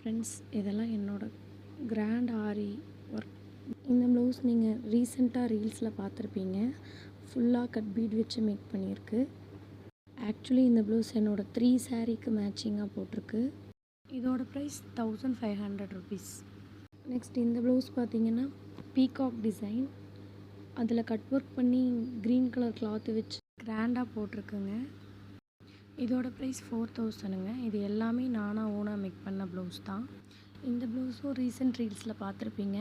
Friends, இதெல்லாம் என்னோட grand ஆரி work. இந்த ப்ளவுஸ் நீங்கள் ரீசெண்டாக ரீல்ஸில் பார்த்துருப்பீங்க. ஃபுல்லாக கட் பீட் வச்சு மேக் பண்ணியிருக்கு. ஆக்சுவலி இந்த ப்ளவுஸ் என்னோடய 3 சாரீக்கு மேட்சிங்காக போட்டிருக்கு. இதோட ப்ரைஸ் 1500 ருபீஸ். நெக்ஸ்ட் இந்த ப்ளவுஸ் பார்த்தீங்கன்னா பீகாக் டிசைன். அதில் கட் ஒர்க் பண்ணி க்ரீன் கலர் கிளாத்து வச்சு கிராண்டாக போட்டிருக்குங்க. இதோட ப்ரைஸ் 4000ங்க. இது எல்லாமே நானாக ஓனாக மேக் பண்ண ப்ளவுஸ் தான். இந்த ப்ளவுஸும் ரீசெண்ட் ரீல்ஸில் பார்த்துருப்பீங்க.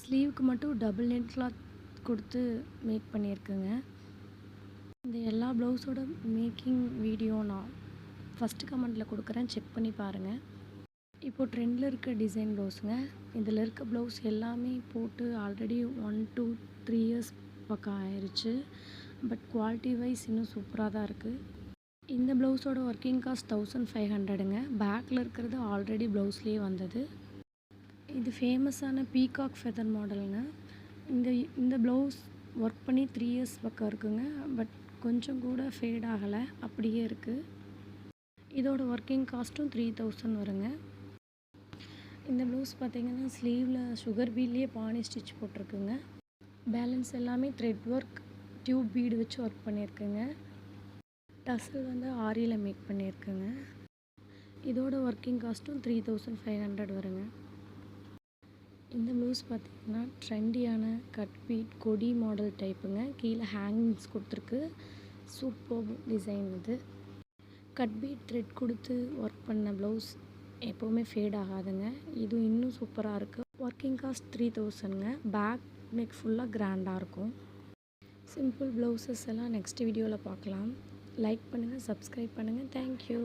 ஸ்லீவுக்கு மட்டும் டபுள் நெட் கிளாத் கொடுத்து மேக் பண்ணியிருக்குங்க. இந்த எல்லா ப்ளவுஸோட மேக்கிங் வீடியோ நான் ஃபஸ்ட்டு கமெண்ட்டில் கொடுக்குறேன், செக் பண்ணி பாருங்கள். இப்போது ட்ரெண்டில் இருக்க டிசைன் ப்ளவுஸுங்க. இதில் இருக்க ப்ளவுஸ் எல்லாமே போட்டு ஆல்ரெடி 1 to 3 இயர்ஸ் பக்கம் ஆயிடுச்சு. பட் குவாலிட்டி வைஸ் இன்னும் சூப்பராக தான் இருக்குது. இந்த ப்ளவுஸோட ஒர்க்கிங் காஸ்ட் 1500ங்க. பேக்கில் இருக்கிறது ஆல்ரெடி ப்ளவுஸ்லேயே வந்தது. இது ஃபேமஸான பீகாக் ஃபெதர் மாடலுங்க. இந்த ப்ளவுஸ் ஒர்க் பண்ணி 3 இயர்ஸ் பக்கம் இருக்குங்க. பட் கொஞ்சம் கூட ஃபேட் ஆகலை, அப்படியே இருக்குது. இதோட ஒர்க்கிங் காஸ்ட்டும் 3000 வருங்க. இந்த ப்ளவுஸ் பார்த்திங்கன்னா ஸ்லீவில் சுகர் பீட்லேயே பானி ஸ்டிச் போட்டிருக்குங்க. பேலன்ஸ் எல்லாமே த்ரெட் ஒர்க், டியூப் பீடு வச்சு ஒர்க் பண்ணியிருக்குங்க. டசல் வந்து ஆரியில் மேக் பண்ணியிருக்குங்க. இதோட ஒர்க்கிங் காஸ்ட்டும் 3500 வருங்க. இந்த ப்ளவுஸ் பார்த்திங்கன்னா ட்ரெண்டியான கட் பீட் கொடி மாடல் டைப்புங்க. கீழே ஹேங்கிங்ஸ் கொடுத்துருக்கு. சூப்பர் டிசைன் இது. கட் பீட் த்ரெட் கொடுத்து ஒர்க் பண்ண ப்ளவுஸ் எப்போவுமே ஃபேட் ஆகாதுங்க. இது இன்னும் சூப்பராக இருக்குது. ஒர்க்கிங் காஸ்ட் 3000ங்க. பேக் நெக் ஃபுல்லாக கிராண்டாக இருக்கும். சிம்பிள் ப்ளவுசஸ் எல்லாம் நெக்ஸ்ட் வீடியோவில் பார்க்கலாம். லைக் பண்ணுங்கள், சப்ஸ்கிரைப் பண்ணுங்கள். தேங்க்யூ.